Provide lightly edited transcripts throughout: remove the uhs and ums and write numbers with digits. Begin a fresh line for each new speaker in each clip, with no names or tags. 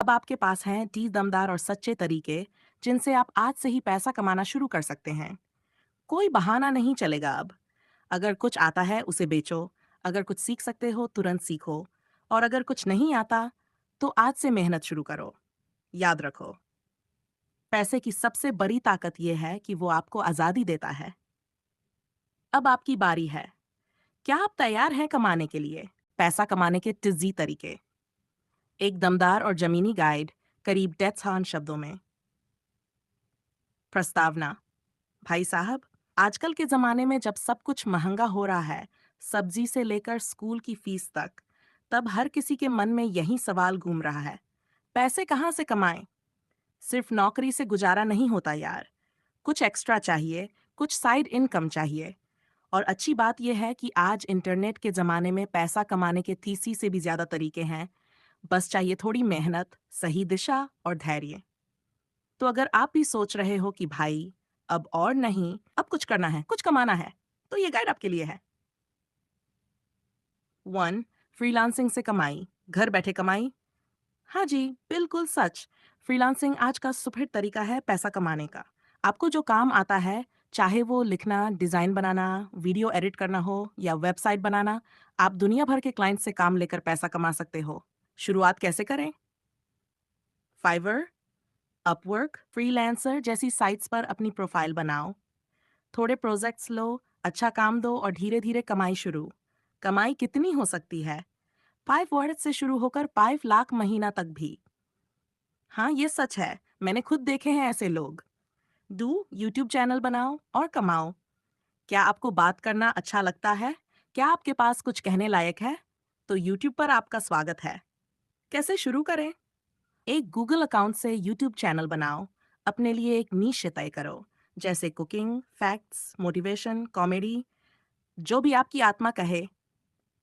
अब आपके पास हैं 30 दमदार और सच्चे तरीके जिनसे आप आज से ही पैसा कमाना शुरू कर सकते हैं। कोई बहाना नहीं चलेगा अब। अगर कुछ आता है उसे बेचो, अगर कुछ सीख सकते हो तुरंत सीखो, और अगर कुछ नहीं आता तो आज से मेहनत शुरू करो। याद रखो, पैसे की सबसे बड़ी ताकत यह है कि वो आपको आज़ादी देता है। अब आपकी बारी है। क्या आप तैयार हैं कमाने के लिए? पैसा कमाने के टिज़ी तरीके। एक दमदार और जमीनी गाइड, करीब डेथ हान शब्दों में। प्रस्तावना। भाई साहब, आजकल के ज़माने में जब सब कुछ महंगा हो रहा है, सब्जी से लेकर स्कूल की फीस तक, तब हर किसी के मन में यही सवाल घूम रहा है, पैसे कहाँ से कमाएं? सिर्फ नौकरी से गुजारा नहीं होता यार। कुछ एक्स्ट्रा चाहिए, कुछ साइड इनकम चाहिए। और अच्छी बात यह है कि आज इंटरनेट के ज़माने में पैसा कमाने के 30 से भी ज़्यादा तरीके हैं। बस चाहिए थोड़ी मेहनत, सही दिशा और धैर्य। तो अगर आप भी सोच रहे हो कि भाई, अब और नहीं, अब कुछ करना है, कुछ कमाना है, तो ये गाइड आपके लिए है। 1. फ्रीलांसिंग से कमाई, घर बैठे कमाई। हाँ जी, बिल्कुल सच। फ्रीलांसिंग आज का सुपरहिट तरीका है पैसा कमाने का। आपको जो काम आता है, चाहे वो लिखना, डिज़ाइन बनाना, वीडियो एडिट करना हो या वेबसाइट बनाना, आप दुनिया भर के क्लाइंट से काम लेकर पैसा कमा सकते हो। शुरुआत कैसे करें? फाइवर, अपवर्क, फ्रीलांसर जैसी साइट्स पर अपनी प्रोफाइल बनाओ। थोड़े प्रोजेक्ट्स लो, अच्छा काम दो और धीरे धीरे कमाई शुरू। कमाई कितनी हो सकती है? 5 वर्ड से शुरू होकर 5 लाख महीना तक भी। हाँ, ये सच है। मैंने खुद देखे हैं ऐसे लोग। यूट्यूब चैनल बनाओ और कमाओ। क्या आपको बात करना अच्छा लगता है? क्या आपके पास कुछ कहने लायक है? तो यूट्यूब पर आपका स्वागत है। कैसे शुरू करें? एक गूगल अकाउंट से यूट्यूब चैनल बनाओ। अपने लिए एक नीश तय करो, जैसे कुकिंग, फैक्ट्स, मोटिवेशन, कॉमेडी, जो भी आपकी आत्मा कहे।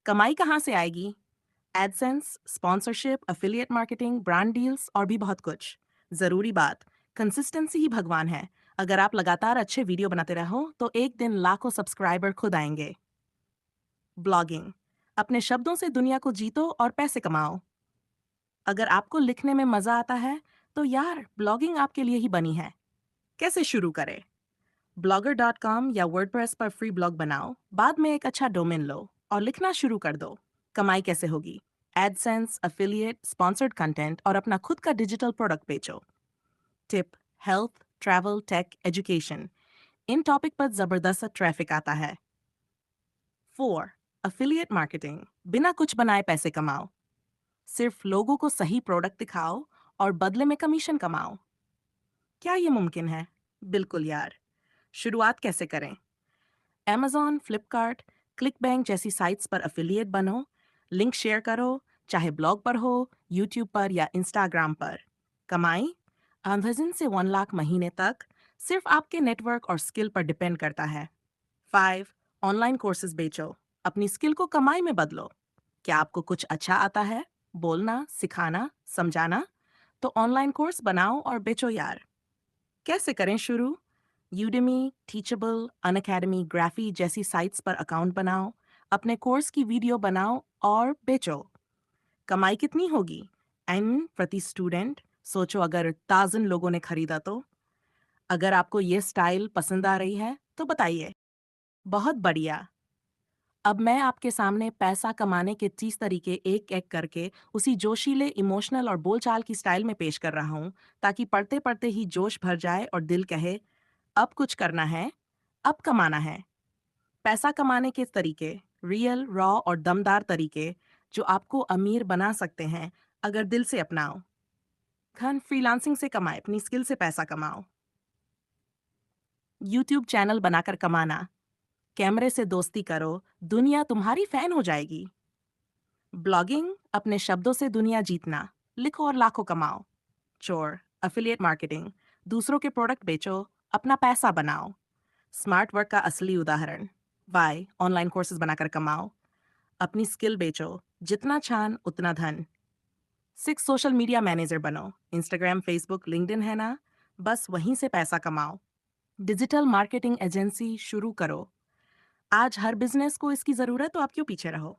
कमाई कहाँ से आएगी? AdSense, sponsorship, affiliate marketing, brand deals और भी बहुत कुछ। जरूरी बात, कंसिस्टेंसी ही भगवान है। अगर आप लगातार अच्छे वीडियो बनाते रहो तो एक दिन लाखों सब्सक्राइबर खुद आएंगे। ब्लॉगिंग, अपने शब्दों से दुनिया को जीतो और पैसे कमाओ। अगर आपको लिखने में मजा आता है तो यार, ब्लॉगिंग आपके लिए ही बनी है। कैसे शुरू करें? blogger.com या वर्डप्रेस पर फ्री ब्लॉग बनाओ, बाद में एक अच्छा डोमेन लो और लिखना शुरू कर दो। कमाई कैसे होगी? एडसेंस, अफिलिएट, स्पॉन्सर्ड कंटेंट और अपना खुद का डिजिटल प्रोडक्ट बेचो। Tip: health, travel, tech, education, इन टॉपिक पर जबरदस्त ट्रैफिक आता है। 4. अफिलिएट मार्केटिंग, बिना कुछ बनाए पैसे कमाओ। सिर्फ लोगों को सही प्रोडक्ट दिखाओ और बदले में कमीशन कमाओ। क्या ये मुमकिन है? बिल्कुल यार। शुरुआत कैसे करें? Amazon, फ्लिपकार्ट, क्लिकबैंक जैसी साइट्स पर अफिलिएट बनो। लिंक शेयर करो, चाहे ब्लॉग पर हो, यूट्यूब पर या इंस्टाग्राम पर। कमाई अमेज़न से 1 लाख महीने तक सिर्फ आपके नेटवर्क और स्किल पर डिपेंड करता है। 5. ऑनलाइन कोर्सेज बेचो, अपनी स्किल को कमाई में बदलो। क्या आपको कुछ अच्छा आता है? बोलना, सिखाना, समझाना? तो ऑनलाइन कोर्स बनाओ और बेचो यार। कैसे करें शुरू? यूडेमी, टीचेबल, अनअकैडमी, ग्राफी जैसी साइट्स पर अकाउंट बनाओ, अपने कोर्स की वीडियो बनाओ और बेचो। कमाई कितनी होगी? एन प्रति स्टूडेंट। सोचो, अगर 1000 लोगों ने खरीदा तो। अगर आपको ये स्टाइल पसंद आ रही है तो बताइए। बहुत बढ़िया। अब मैं आपके सामने पैसा कमाने के 30 तरीके एक एक करके उसी जोशीले, इमोशनल और बोलचाल की स्टाइल में पेश कर रहा हूँ, ताकि पढ़ते पढ़ते ही जोश भर जाए और दिल कहे, अब कुछ करना है, अब कमाना है। पैसा कमाने के तरीके, रियल, रॉ और दमदार तरीके जो आपको अमीर बना सकते हैं अगर दिल से अपनाओ। फ्रीलांसिंग से कमाए, अपनी स्किल से पैसा कमाओ। यूट्यूब चैनल बनाकर कमाना, कैमरे से दोस्ती करो, दुनिया तुम्हारी फैन हो जाएगी। ब्लॉगिंग, अपने शब्दों से दुनिया जीतना, लिखो और लाखों कमाओ। चोर, अफिलिएट मार्केटिंग, दूसरों के प्रोडक्ट बेचो, अपना पैसा बनाओ। स्मार्ट वर्क का असली उदाहरण। वाई, ऑनलाइन कोर्सेज बनाकर कमाओ, अपनी स्किल बेचो, जितना छान उतना धन। 6. सोशल मीडिया मैनेजर बनो, इंस्टाग्राम, फेसबुक, लिंक्डइन है ना, बस वहीं से पैसा कमाओ। डिजिटल मार्केटिंग एजेंसी शुरू करो, आज हर बिजनेस को इसकी जरूरत, तो आप क्यों पीछे रहो।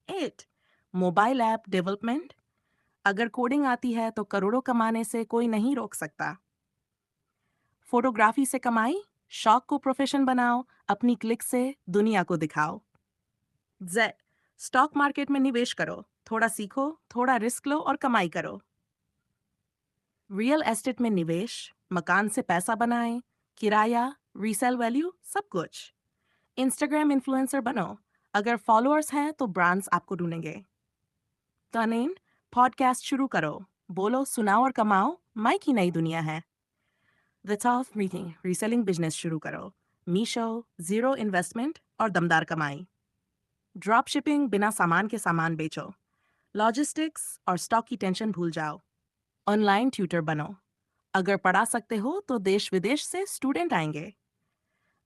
8. मोबाइल ऐप डेवलपमेंट, अगर कोडिंग आती है तो करोड़ों कमाने से कोई नहीं रोक सकता। फोटोग्राफी से कमाई, शौक को प्रोफेशन बनाओ, अपनी क्लिक से दुनिया को दिखाओ। जेड, स्टॉक मार्केट में निवेश करो, थोड़ा सीखो, थोड़ा रिस्क लो और कमाई करो। रियल एस्टेट में निवेश, मकान से पैसा बनाएं, किराया, रीसेल वैल्यू, सब कुछ। इंस्टाग्राम इन्फ्लुएंसर बनो, अगर फॉलोअर्स हैं तो ब्रांड्स आपको ढूंढेंगे। तनेन, पॉडकास्ट शुरू करो, बोलो, सुनाओ और कमाओ, माइक की नई दुनिया है। The top meeting, reselling business शुरू करो, मीशो, जीरो इन्वेस्टमेंट और दमदार कमाई। ड्रॉप शिपिंग, बिना सामान के सामान बेचो, लॉजिस्टिक्स और स्टॉक की टेंशन भूल जाओ। ऑनलाइन ट्यूटर बनो, अगर पढ़ा सकते हो तो देश विदेश से स्टूडेंट आएंगे।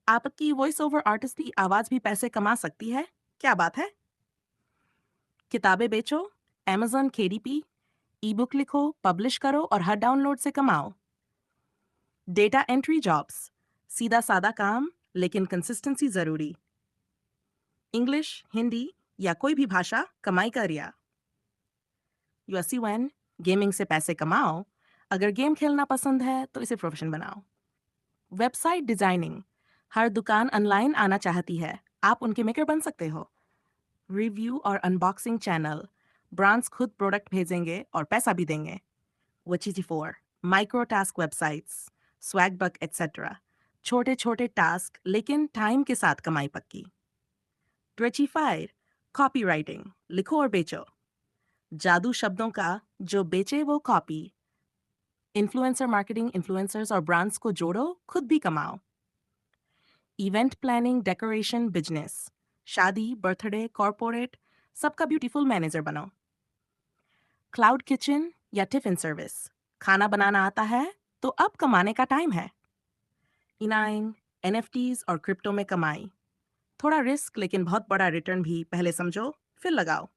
आपकी वॉइस ओवर आर्टिस्ट की आवाज भी पैसे कमा सकती है, क्या बात है। किताबें बेचो, Amazon KDP, ई बुक लिखो, पब्लिश करो और हर डाउनलोड से कमाओ। डेटा एंट्री जॉब्स, सीधा सादा काम लेकिन कंसिस्टेंसी जरूरी। इंग्लिश, हिंदी या कोई भी भाषा, कमाई का रिया। यूएससी1, गेमिंग से पैसे कमाओ, अगर गेम खेलना पसंद है तो इसे प्रोफेशन बनाओ। वेबसाइट डिजाइनिंग, हर दुकान ऑनलाइन आना चाहती है, आप उनके मेकर बन सकते हो। रिव्यू और अनबॉक्सिंग चैनल, ब्रांड्स खुद प्रोडक्ट भेजेंगे और पैसा भी देंगे। Wachiti4, micro task websites, Swagbucks etcetera, छोटे छोटे टास्क लेकिन टाइम के साथ कमाई पक्की। Twitchify, कॉपी राइटिंग, लिखो और बेचो, जादू शब्दों का, जो बेचे वो कॉपी। इन्फ्लुएंसर मार्केटिंग, इन्फ्लुएंसर्स और ब्रांड्स को जोड़ो, खुद भी कमाओ। इवेंट प्लानिंग, डेकोरेशन बिजनेस, शादी, बर्थडे, कॉर्पोरेट, सबका ब्यूटीफुल मैनेजर बनो। क्लाउड किचन या टिफिन सर्विस, खाना बनाना आता है तो अब कमाने का टाइम है। इनाइंग, एनएफटीज और क्रिप्टो में कमाई, थोड़ा रिस्क लेकिन बहुत बड़ा रिटर्न भी, पहले समझो फिर लगाओ।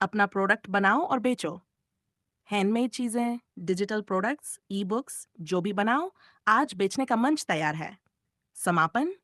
अपना प्रोडक्ट बनाओ और बेचो, हैंडमेड चीजें, डिजिटल प्रोडक्ट्स, ई बुक्स, जो भी बनाओ, आज बेचने का मंच तैयार है। समापन,